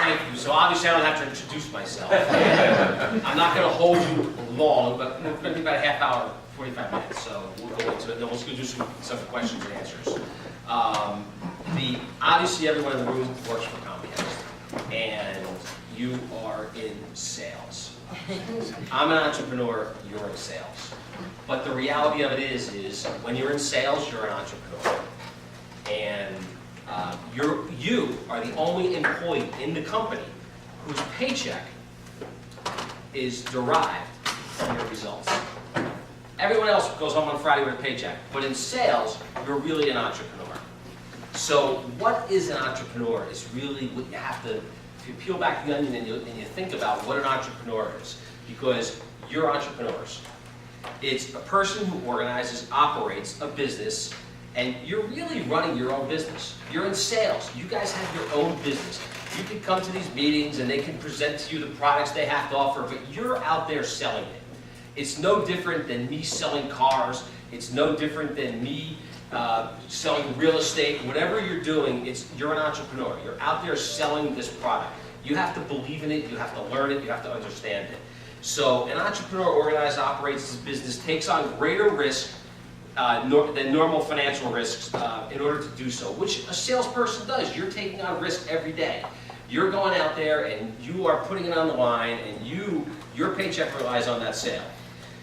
Thank you. So obviously I don't have to introduce myself. I'm not going to hold you long, but we're going to be about a half hour, 45 minutes. So we'll go into it, and then we'll do some questions and answers. Obviously everyone in the room works for Comcast, and you are in sales. I'm an entrepreneur, you're in sales. But the reality of it is when you're in sales, you're an entrepreneur. And you are the only employee in the company whose paycheck is derived from your results. Everyone else goes home on Friday with a paycheck, but in sales, you're really an entrepreneur. So what is an entrepreneur is really what you have to, if you peel back the onion and you think about what an entrepreneur is, because you're entrepreneurs. It's a person who organizes, operates a business, and you're really running your own business. You're in sales. You guys have your own business. You can come to these meetings and they can present to you the products they have to offer, but you're out there selling it. It's no different than me selling cars. It's no different than me selling real estate. Whatever you're doing, you're an entrepreneur. You're out there selling this product. You have to believe in it. You have to learn it. You have to understand it. So an entrepreneur organizes, operates his business, takes on greater risk than normal financial risks in order to do so, which a salesperson does. You're taking on risk every day. You're going out there and you are putting it on the line, and your paycheck relies on that sale.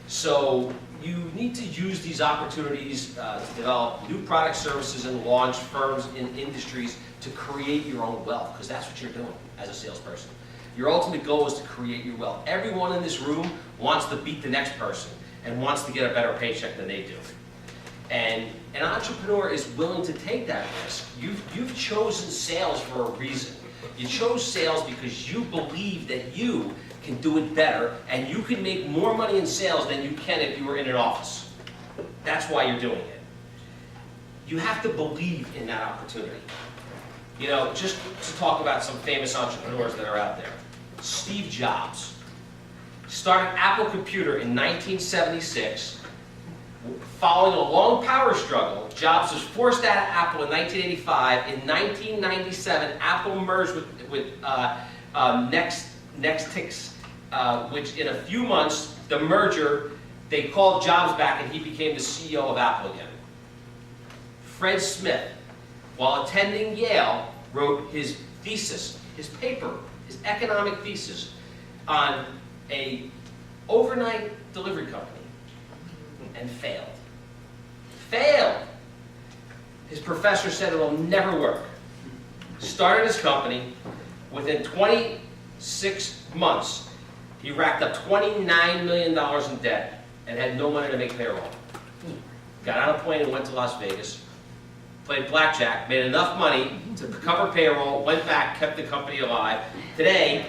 So you need to use these opportunities to develop new product services and launch firms in industries to create your own wealth, because that's what you're doing as a salesperson. Your ultimate goal is to create your wealth. Everyone in this room wants to beat the next person and wants to get a better paycheck than they do. And an entrepreneur is willing to take that risk. You've chosen sales for a reason. You chose sales because you believe that you can do it better, and you can make more money in sales than you can if you were in an office. That's why you're doing it. You have to believe in that opportunity. You know, just to talk about some famous entrepreneurs that are out there. Steve Jobs started Apple Computer in 1976. Following a long power struggle, Jobs was forced out of Apple in 1985. In 1997, Apple merged with Nextix, which in a few months, the merger, they called Jobs back and he became the CEO of Apple again. Fred Smith, while attending Yale, wrote his thesis, his paper, his economic thesis on an overnight delivery company, and failed. Failed! His professor said it will never work. Started his company. Within 26 months, he racked up $29 million in debt and had no money to make payroll. Got on a plane and went to Las Vegas, played blackjack, made enough money to cover payroll, went back, kept the company alive. Today,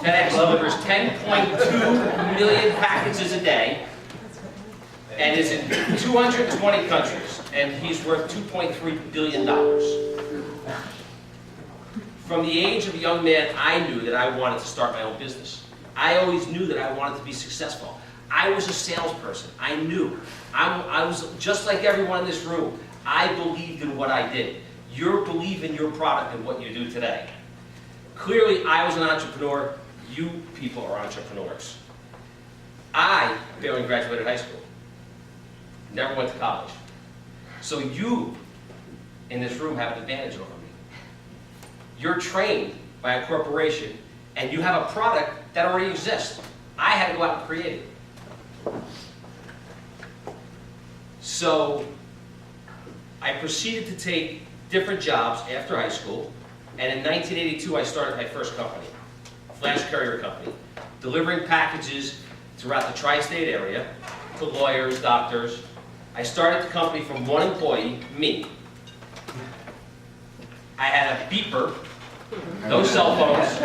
FedEx delivers 10.2 million packages a day and is in 220 countries, and he's worth $2.3 billion. From the age of a young man, I knew that I wanted to start my own business. I always knew that I wanted to be successful. I was a salesperson. I knew. I was just like everyone in this room. I believed in what I did. You believe in your product and what you do today. Clearly, I was an entrepreneur. You people are entrepreneurs. I barely graduated high school. Never went to college. So you, in this room, have an advantage over me. You're trained by a corporation, and you have a product that already exists. I had to go out and create it. So I proceeded to take different jobs after high school, and in 1982 I started my first company, a flash courier company, delivering packages throughout the tri-state area to lawyers, doctors. I started the company from one employee, me. I had a beeper, no cell phones,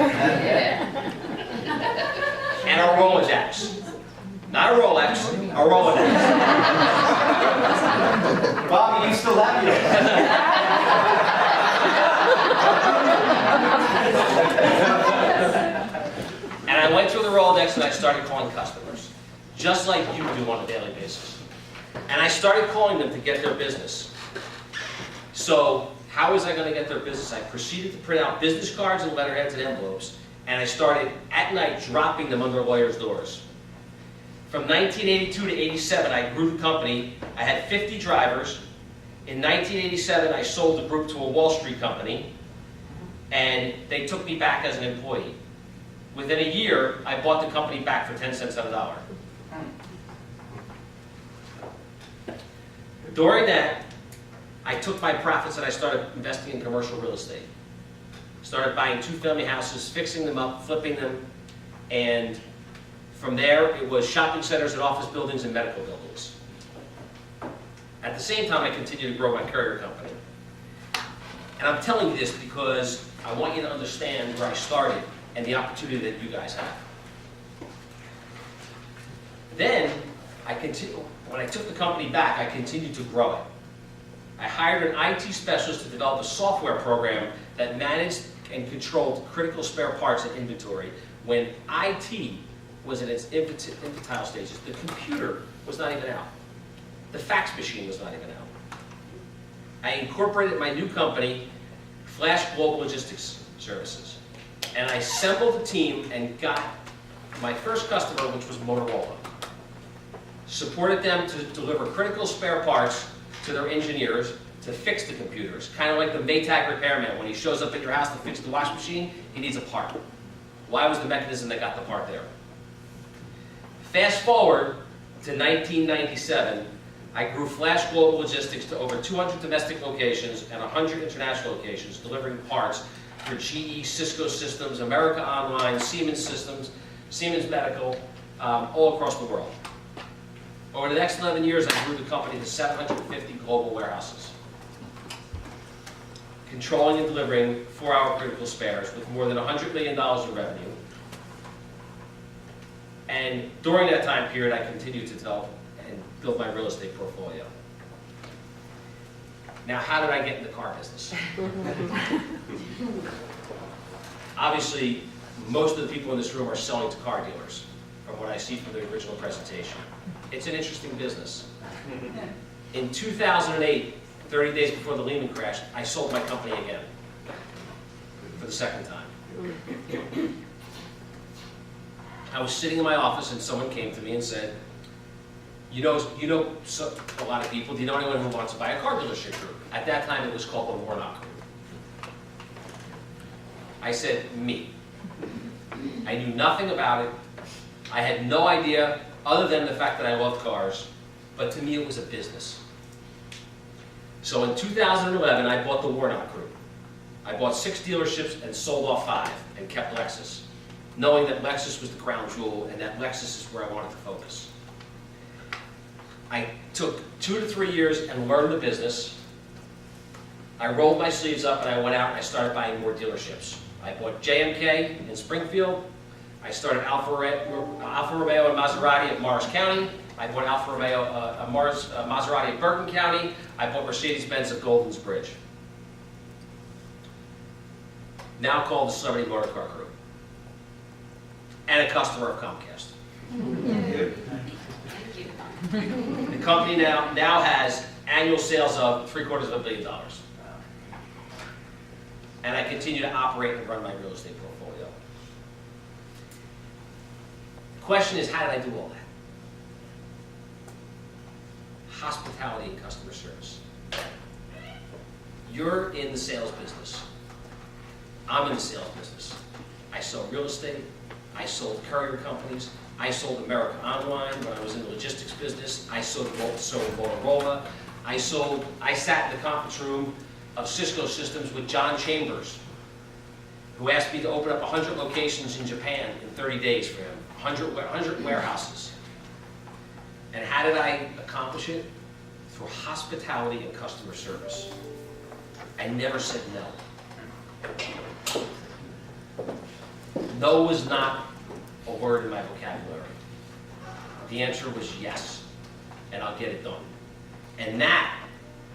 and a Rolodex. Not a Rolex, a Rolodex. Bobby, you still have yours. And I went through the Rolodex and I started calling customers, just like you do on a daily basis. And I started calling them to get their business. So How was I going to get their business? I proceeded to print out business cards and letterheads and envelopes, and I started at night dropping them under lawyers' doors. From 1982 to 87, I grew the company. I had 50 drivers. In 1987, I sold the group to a Wall Street company, and they took me back as an employee. Within a year, I bought the company back for 10 cents on a dollar. During that, I took my profits and I started investing in commercial real estate. Started buying 2-family houses, fixing them up, flipping them, and from there, it was shopping centers and office buildings and medical buildings. At the same time, I continued to grow my courier company. And I'm telling you this because I want you to understand where I started and the opportunity that you guys have. Then, when I took the company back, I continued to grow it. I hired an IT specialist to develop a software program that managed and controlled critical spare parts and inventory when IT was in its infantile stages. The computer was not even out. The fax machine was not even out. I incorporated my new company, Flash Global Logistics Services, and I assembled a team and got my first customer, which was Motorola. Supported them to deliver critical spare parts to their engineers to fix the computers. Kind of like the Maytag repairman. When he shows up at your house to fix the washing machine, he needs a part. Why was the mechanism that got the part there? Fast forward to 1997, I grew Flash Global Logistics to over 200 domestic locations and 100 international locations, delivering parts for GE, Cisco Systems, America Online, Siemens Systems, Siemens Medical, all across the world. Over the next 11 years, I grew the company to 750 global warehouses, controlling and delivering 4-hour critical spares with more than $100 million in revenue. And during that time period, I continued to develop and build my real estate portfolio. Now, how did I get in the car business? Obviously, most of the people in this room are selling to car dealers, from what I see from the original presentation. It's an interesting business. In 2008, 30 days before the Lehman crash, I sold my company again for the second time. I was sitting in my office and someone came to me and said, you know a lot of people, do you know anyone who wants to buy a car dealership group? At that time, it was called the Warnock Group. I said, me. I knew nothing about it. I had no idea, other than the fact that I loved cars, but to me it was a business. So in 2011, I bought the Warnock Group. I bought 6 dealerships and sold off 5 and kept Lexus, knowing that Lexus was the crown jewel and that Lexus is where I wanted to focus. I took 2 to 3 years and learned the business. I rolled my sleeves up and I went out and I started buying more dealerships. I bought JMK in Springfield. I started Alfa Romeo and Maserati at Morris County. I bought Alfa Romeo, Maserati at Bergen County. I bought Mercedes-Benz at Golden's Bridge. Now called the Celebrity Motor Car Group. And a customer of Comcast. The company now has annual sales of $750 million. And I continue to operate and run my real estate portfolio. The question is, how did I do all that? Hospitality and customer service. You're in the sales business. I'm in the sales business. I sell real estate. I sold courier companies. I sold America Online when I was in the logistics business. I sold Motorola. I sat in the conference room of Cisco Systems with John Chambers, who asked me to open up 100 locations in Japan in 30 days for him, 100 warehouses. And how did I accomplish it? Through hospitality and customer service. I never said no. No was not a word in my vocabulary. The answer was yes, and I'll get it done. And that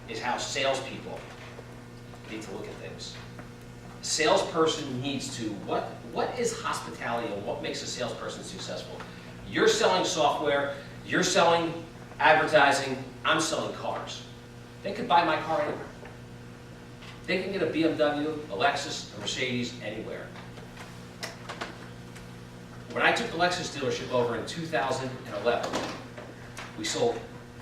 is how salespeople need to look at things. A salesperson needs to, what is hospitality and what makes a salesperson successful? You're selling software, you're selling advertising, I'm selling cars. They could buy my car anywhere. They can get a BMW, a Lexus, a Mercedes, anywhere. When I took the Lexus dealership over in 2011, we sold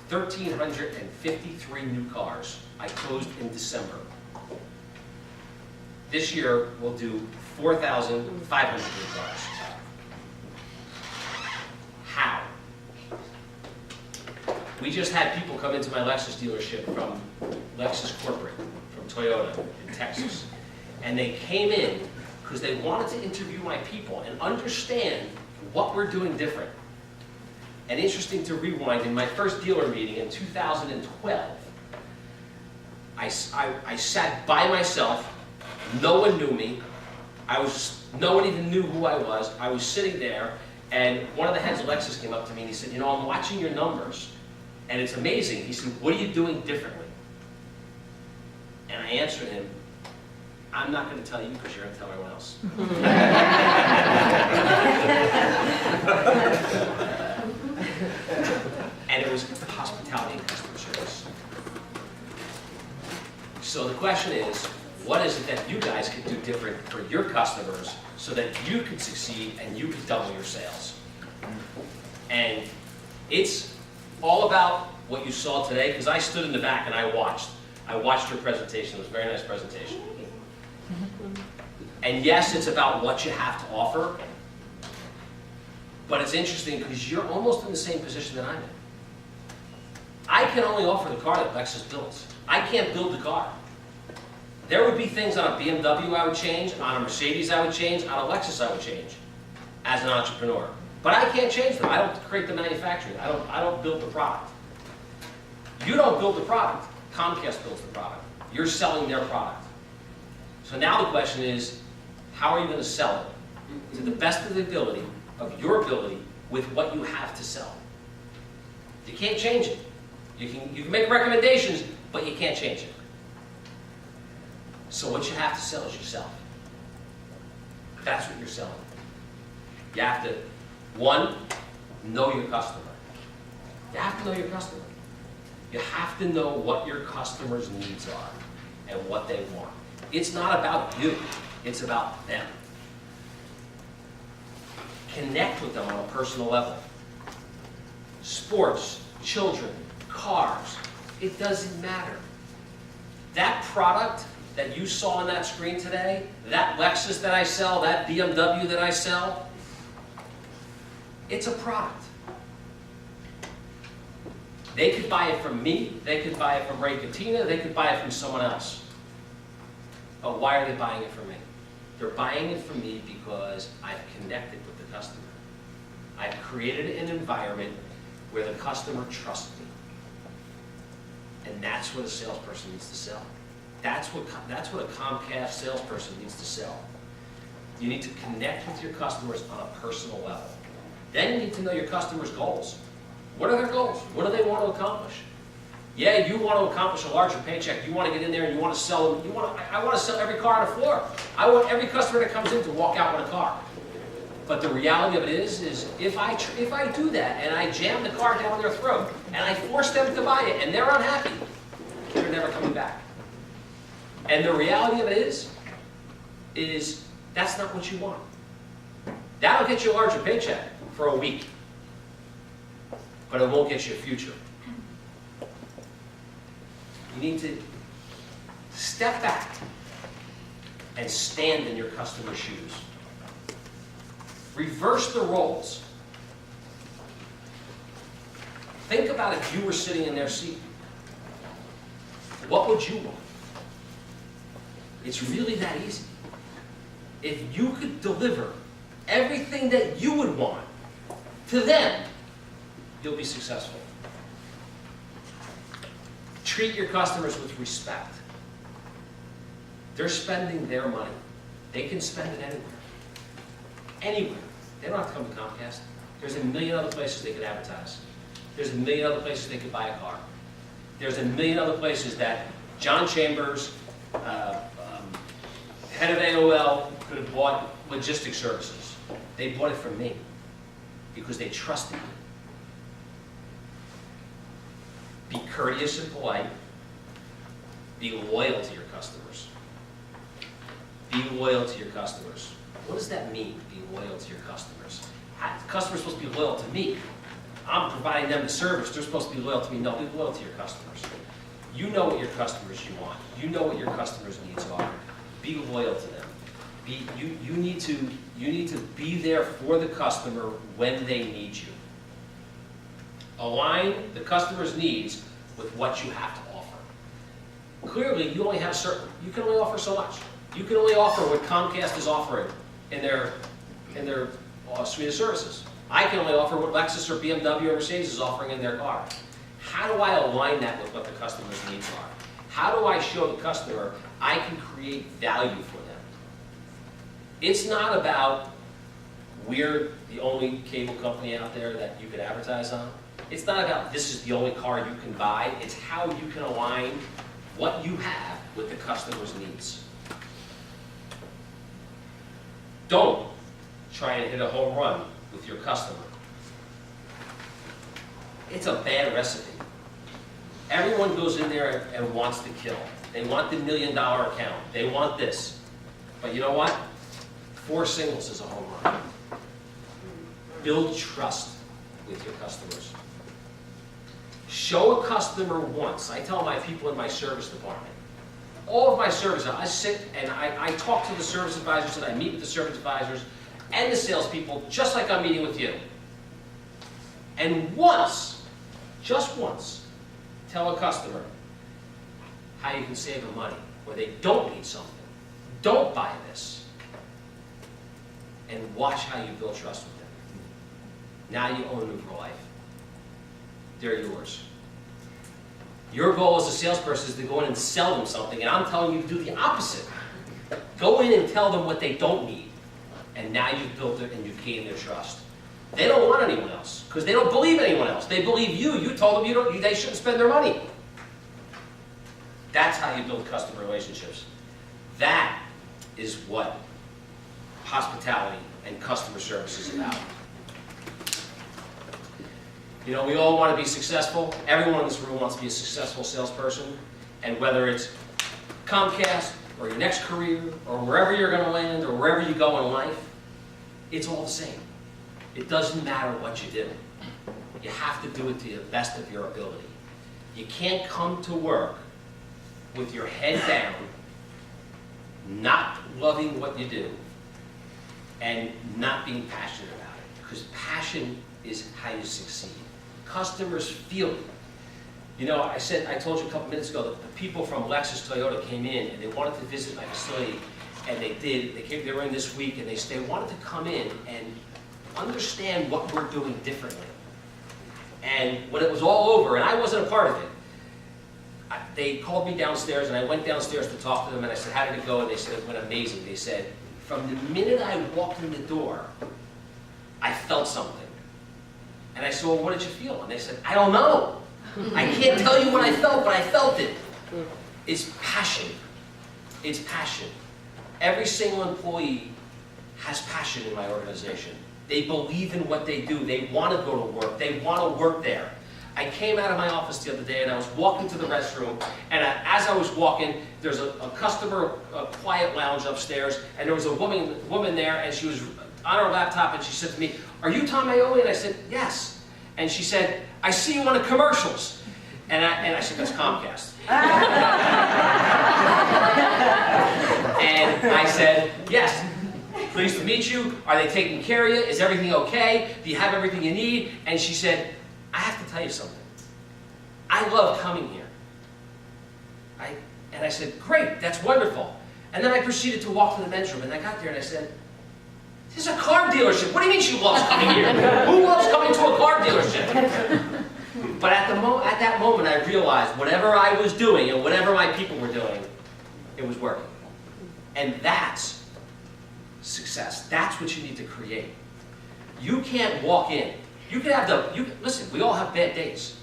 1,353 new cars. I closed in December. This year, we'll do 4,500 new cars. How? We just had people come into my Lexus dealership from Lexus Corporate, from Toyota in Texas. And they came in because they wanted to interview my people and understand what we're doing different. And interesting to rewind, in my first dealer meeting in 2012, I sat by myself. No one knew me. No one even knew who I was. I was sitting there, and one of the heads of Lexus came up to me and he said, I'm watching your numbers, and it's amazing. He said, what are you doing differently? And I answered him, I'm not going to tell you because you're going to tell everyone else. And it was hospitality and customer service. So the question is, what is it that you guys can do different for your customers so that you can succeed and you can double your sales? And it's all about what you saw today, because I stood in the back and I watched your presentation. It was a very nice presentation. And yes, it's about what you have to offer, but it's interesting because you're almost in the same position that I'm in. I can only offer the car that Lexus builds. I can't build the car. There would be things on a BMW I would change, on a Mercedes I would change, on a Lexus I would change as an entrepreneur. But I can't change them. I don't create the manufacturing. I don't build the product. You don't build the product. Comcast builds the product. You're selling their product. So now the question is, how are you going to sell it to the best of your ability with what you have to sell? You can't change it. You can make recommendations, but you can't change it. So what you have to sell is yourself. That's what you're selling. You have to, one, know your customer. You have to know your customer. You have to know what your customer's needs are and what they want. It's not about you. It's about them. Connect with them on a personal level. Sports, children, cars, it doesn't matter. That product that you saw on that screen today, that Lexus that I sell, that BMW that I sell, it's a product. They could buy it from me, they could buy it from Ray Katina, they could buy it from someone else. But why are they buying it from me? They're buying it from me because I've connected with the customer. I've created an environment where the customer trusts me. And that's what a salesperson needs to sell. That's what a Comcast salesperson needs to sell. You need to connect with your customers on a personal level. Then you need to know your customers' goals. What are their goals? What do they want to accomplish? Yeah, you want to accomplish a larger paycheck. You want to get in there and you want to sell them. I want to sell every car on the floor. I want every customer that comes in to walk out with a car. But the reality of it is if I do that and I jam the car down their throat and I force them to buy it and they're unhappy, they're never coming back. And the reality of it is that's not what you want. That'll get you a larger paycheck for a week, but it won't get you a future. You need to step back and stand in your customer's shoes. Reverse the roles. Think about if you were sitting in their seat. What would you want? It's really that easy. If you could deliver everything that you would want to them, you'll be successful. Treat your customers with respect. They're spending their money. They can spend it anywhere. Anywhere. They don't have to come to Comcast. There's a million other places they could advertise. There's a million other places they could buy a car. There's a million other places that John Chambers, head of AOL, could have bought logistics services. They bought it from me because they trusted me. Be courteous and polite. Be loyal to your customers. Be loyal to your customers. What does that mean, be loyal to your customers? Customers are supposed to be loyal to me. I'm providing them the service. They're supposed to be loyal to me. No, be loyal to your customers. You know what your customers you want. You know what your customers' needs are. Be loyal to them. You need to be there for the customer when they need you. Align the customer's needs with what you have to offer. Clearly, you only have you can only offer so much. You can only offer what Comcast is offering in their suite of services. I can only offer what Lexus or BMW or Mercedes is offering in their car. How do I align that with what the customer's needs are? How do I show the customer I can create value for them? It's not about we're the only cable company out there that you can advertise on. It's not about this is the only car you can buy. It's how you can align what you have with the customer's needs. Don't try and hit a home run with your customer. It's a bad recipe. Everyone goes in there and wants to kill. They want the $1 million account. They want this. But you know what? 4 singles is a home run. Build trust with your customers. Show a customer once. I tell my people in my service department, all of my service, I sit and I talk to the service advisors and I meet with the service advisors and the salespeople just like I'm meeting with you. And once, just once, tell a customer how you can save them money where they don't need something. Don't buy this. And watch how you build trust with them. Now you own them for life. They're yours. Your goal as a salesperson is to go in and sell them something, and I'm telling you to do the opposite. Go in and tell them what they don't need, and now you've built it and you've gained their trust. They don't want anyone else because they don't believe anyone else. They believe you. You told them they shouldn't spend their money. That's how you build customer relationships. That is what hospitality and customer service is about. You know, we all want to be successful. Everyone in this room wants to be a successful salesperson. And whether it's Comcast or your next career or wherever you're going to land or wherever you go in life, it's all the same. It doesn't matter what you do. You have to do it to the best of your ability. You can't come to work with your head down, not loving what you do, and not being passionate about it. Because passion is how you succeed. Customers feel it. You know, I told you a couple minutes ago that the people from Lexus Toyota came in and they wanted to visit my facility, and they did. They were in this week, and they wanted to come in and understand what we're doing differently. And when it was all over, and I wasn't a part of it, they called me downstairs, and I went downstairs to talk to them, and I said, how did it go? And they said, it went amazing. They said, from the minute I walked in the door, I felt something. And I said, well, what did you feel? And they said, I don't know. I can't tell you what I felt, but I felt it. It's passion. It's passion. Every single employee has passion in my organization. They believe in what they do. They want to go to work. They want to work there. I came out of my office the other day and I was walking to the restroom, and as I was walking, there's a customer quiet lounge upstairs, and there was a woman there, and she was on her laptop, and she said to me, are you Tom Maoli? And I said, yes. And she said, I see you on the commercials. And I said, that's Comcast. And I said, yes. Pleased to meet you. Are they taking care of you? Is everything okay? Do you have everything you need? And she said, I have to tell you something. I love coming here. And I said, great, that's wonderful. And then I proceeded to walk to the men's room, and I got there and I said, this is a car dealership. What do you mean she loves coming here? Who loves coming to a car dealership? But at that moment, I realized whatever I was doing and whatever my people were doing, it was working. And that's success. That's what you need to create. You can't walk in. You can have listen, we all have bad days.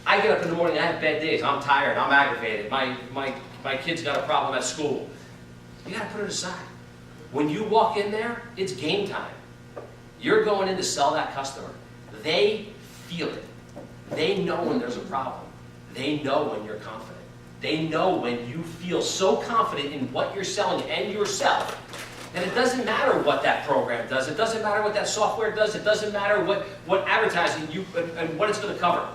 I get up in the morning, I have bad days. I'm tired, I'm aggravated. My kid's got a problem at school. You gotta put it aside. When you walk in there, it's game time. You're going in to sell that customer. They feel it. They know when there's a problem. They know when you're confident. They know when you feel so confident in what you're selling and yourself, that it doesn't matter what that program does, it doesn't matter what that software does, it doesn't matter what advertising you and what it's going to cover.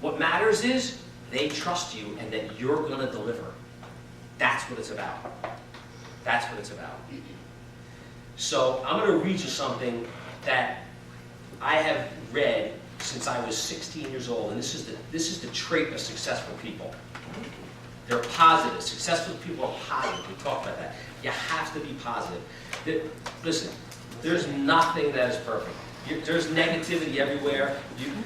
What matters is they trust you and that you're going to deliver. That's what it's about. That's what it's about. So I'm going to read you something that I have read since I was 16 years old, and this is the trait of successful people. They're positive. Successful people are positive. We talked about that. You have to be positive. Listen, there's nothing that is perfect. There's negativity everywhere.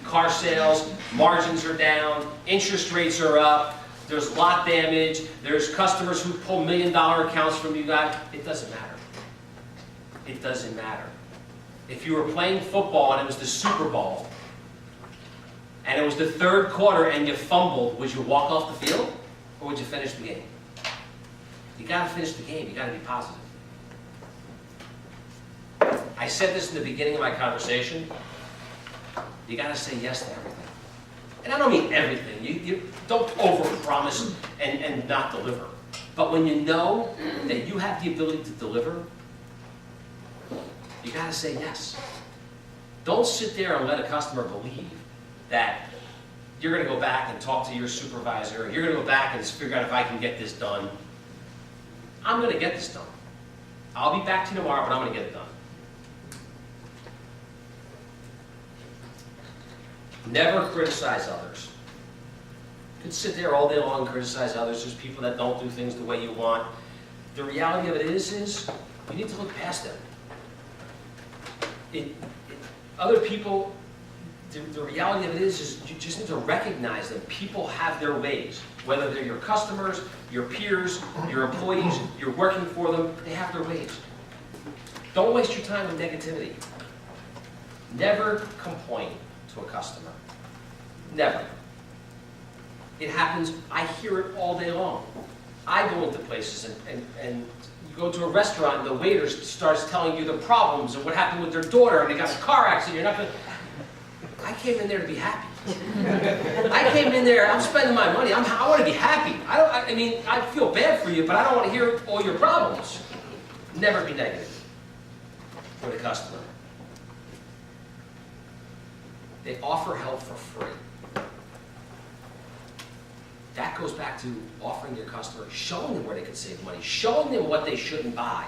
Car sales, margins are down, interest rates are up, there's lot damage, there's customers who pull $1 million accounts from you guys. It doesn't matter. It doesn't matter. If you were playing football and it was the Super Bowl, and it was the third quarter and you fumbled, would you walk off the field or would you finish the game? You got to finish the game. You got to be positive. I said this in the beginning of my conversation. You got to say yes to everything. And I don't mean everything. You don't overpromise and not deliver. But when you know that you have the ability to deliver, you got to say yes. Don't sit there and let a customer believe that you're going to go back and talk to your supervisor, you're going to go back and figure out if I can get this done. I'm going to get this done. I'll be back to you tomorrow, but I'm going to get it done. Never criticize others. You can sit there all day long and criticize others. There's people that don't do things the way you want. The reality of it is you need to look past them. Other people, the reality of it is you just need to recognize them. People have their ways. Whether they're your customers, your peers, your employees, you're working for them, they have their ways. Don't waste your time with negativity. Never complain to a customer. Never. It happens, I hear it all day long. I go into places and you go to a restaurant and the waiter starts telling you the problems and what happened with their daughter and they got in a car accident. You're not going to... I came in there to be happy. I came in there, I'm spending my money, I want to be happy. I mean, I feel bad for you, but I don't want to hear all your problems. Never be negative for the customer. They offer help for free. That goes back to offering your customer, showing them where they can save money, showing them what they shouldn't buy.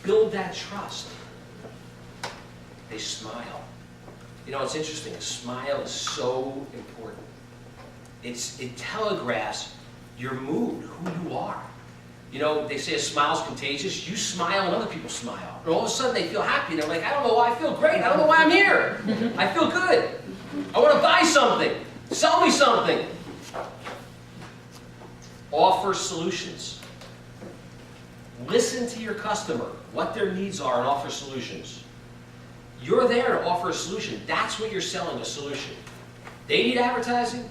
Build that trust. They smile. You know, it's interesting. A smile is so important. It telegraphs your mood, who you are. You know, they say a smile's contagious. You smile and other people smile. And all of a sudden they feel happy. They're like, I don't know why I feel great. I don't know why I'm here. I feel good. I want to buy something. Sell me something. Offer solutions. Listen to your customer, what their needs are, and offer solutions. You're there to offer a solution. That's what you're selling, a solution. They need advertising.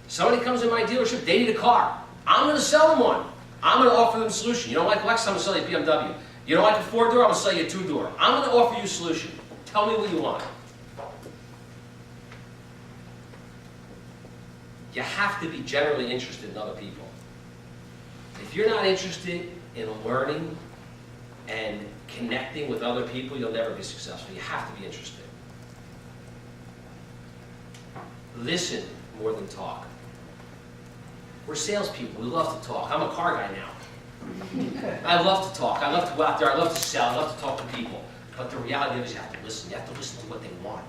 Somebody comes in my dealership, they need a car. I'm going to sell them one. I'm going to offer them a solution. You don't like Lexus, I'm going to sell you a BMW. You don't like a 4-door, I'm going to sell you a 2-door. I'm going to offer you a solution. Tell me what you want. You have to be generally interested in other people. If you're not interested in learning and connecting with other people, you'll never be successful. You have to be interested. Listen more than talk. We're salespeople. We love to talk. I'm a car guy now. I love to talk. I love to go out there. I love to sell. I love to talk to people. But the reality is you have to listen. You have to listen to what they want.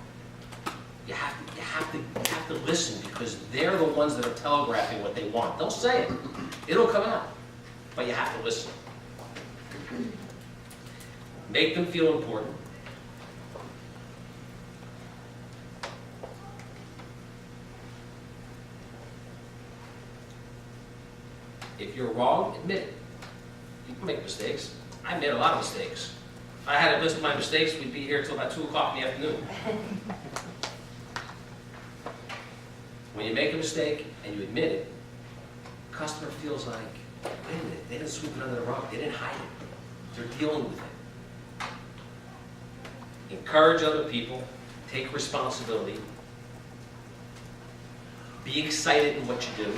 You have to listen because they're the ones that are telegraphing what they want. They'll say it. It'll come out. But you have to listen. Make them feel important. If you're wrong, admit it. People make mistakes. I made a lot of mistakes. If I had a list of my mistakes, we'd be here until about 2 o'clock in the afternoon. When you make a mistake and you admit it, the customer feels like, wait a minute, they didn't sweep it under the rug. They didn't hide it. They're dealing with it. Encourage other people. Take responsibility. Be excited in what you do.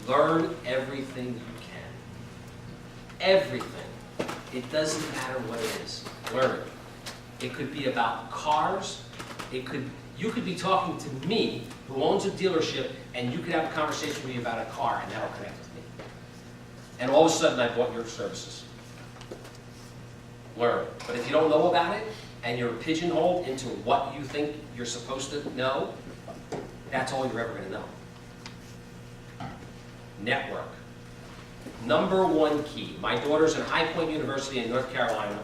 Learn everything you can. Everything. It doesn't matter what it is. Learn it. It could be about cars. You could be talking to me, who owns a dealership, and you could have a conversation with me about a car, and that'll connect with me. And all of a sudden, I bought your services. Learn. But if you don't know about it, and you're pigeonholed into what you think you're supposed to know, that's all you're ever going to know. Network. Number one key. My daughter's in High Point University in North Carolina.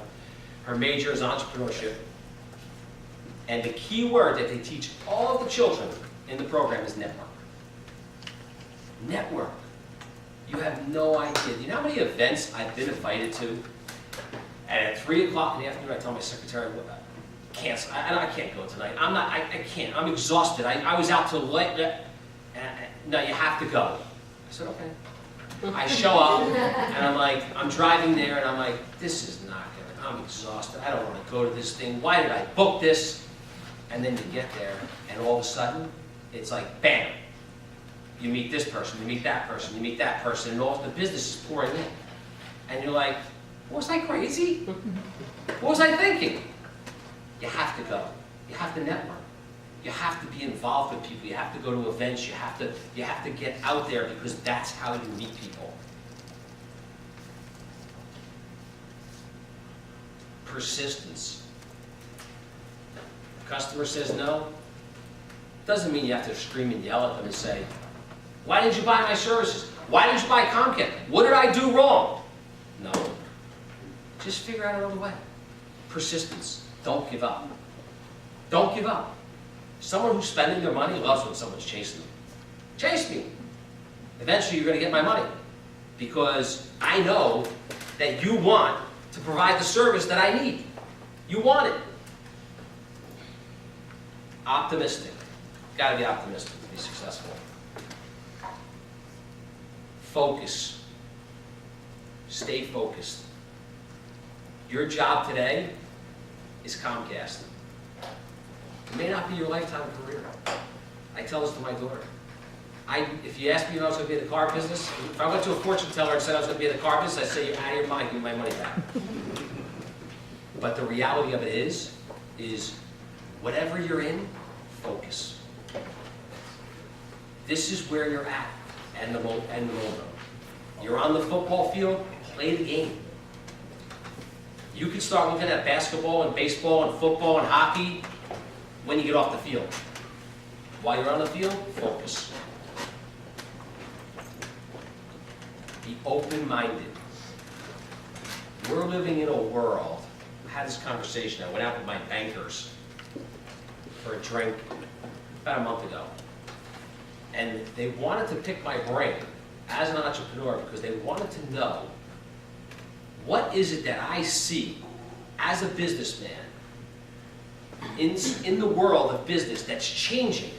Her major is entrepreneurship. And the key word that they teach all of the children in the program is network. Network. You have no idea. You know how many events I've been invited to? And at 3 o'clock in the afternoon, I tell my secretary, cancel. I can't go tonight. I can't. I'm exhausted. I was out till late. No, you have to go. I said, okay. I show up, and I'm driving there, and I'm like, this is not gonna, I'm exhausted. I don't want to go to this thing. Why did I book this? And then you get there, and all of a sudden, it's like, bam. You meet this person, you meet that person, you meet that person, and all the business is pouring in. And you're like, was I crazy? What was I thinking? You have to go. You have to network. You have to be involved with people. You have to go to events. You have to get out there, because that's how you meet people. Persistence. Customer says no. Doesn't mean you have to scream and yell at them and say, why didn't you buy my services? Why didn't you buy Comcast? What did I do wrong? No. Just figure out another way. Persistence. Don't give up. Don't give up. Someone who's spending their money loves when someone's chasing them. Chase me. Eventually you're going to get my money, because I know that you want to provide the service that I need. You want it. Optimistic. Got to be optimistic to be successful. Focus. Stay focused. Your job today is Comcast. It may not be your lifetime career. I tell this to my daughter. If you ask me if I was going to be in the car business, if I went to a fortune teller and said I was going to be in the car business, I'd say, you're out of your mind, give me my money back. But the reality of it is whatever you're in, focus. This is where you're at, and the moment. You're on the football field, play the game. You can start looking at basketball and baseball and football and hockey when you get off the field. While you're on the field, focus. Be open-minded. We're living in a world. I had this conversation. I went out with my bankers for a drink about a month ago. And they wanted to pick my brain as an entrepreneur, because they wanted to know, what is it that I see as a businessman in the world of business that's changing,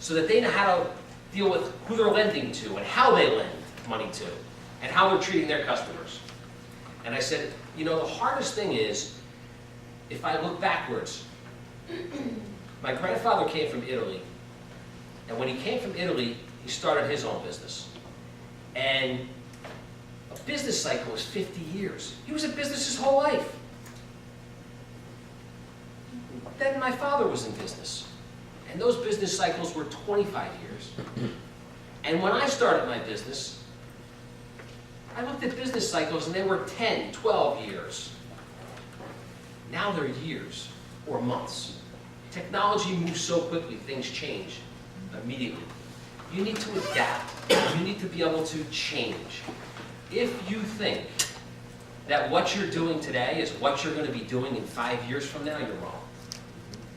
so that they know how to deal with who they're lending to and how they lend money to and how they're treating their customers. And I said, you know, the hardest thing is, if I look backwards, my grandfather came from Italy, and when he came from Italy, he started his own business. And a business cycle is 50 years. He was in business his whole life. Then my father was in business, and those business cycles were 25 years. And when I started my business, I looked at business cycles, and they were 10, 12 years. Now they're years or months. Technology moves so quickly, things change immediately. You need to adapt. You need to be able to change. If you think that what you're doing today is what you're going to be doing in 5 years from now, you're wrong.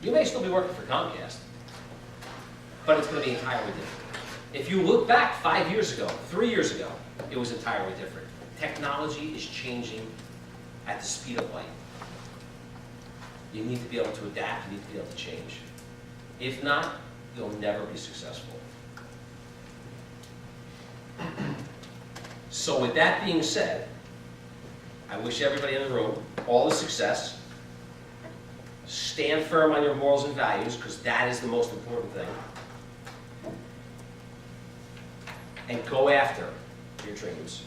You may still be working for Comcast, but it's going to be entirely different. If you look back 5 years ago, 3 years ago, it was entirely different. Technology is changing at the speed of light. You need to be able to adapt, you need to be able to change. If not, you'll never be successful. So with that being said, I wish everybody in the room all the success. Stand firm on your morals and values, because that is the most important thing. and go after your dreams.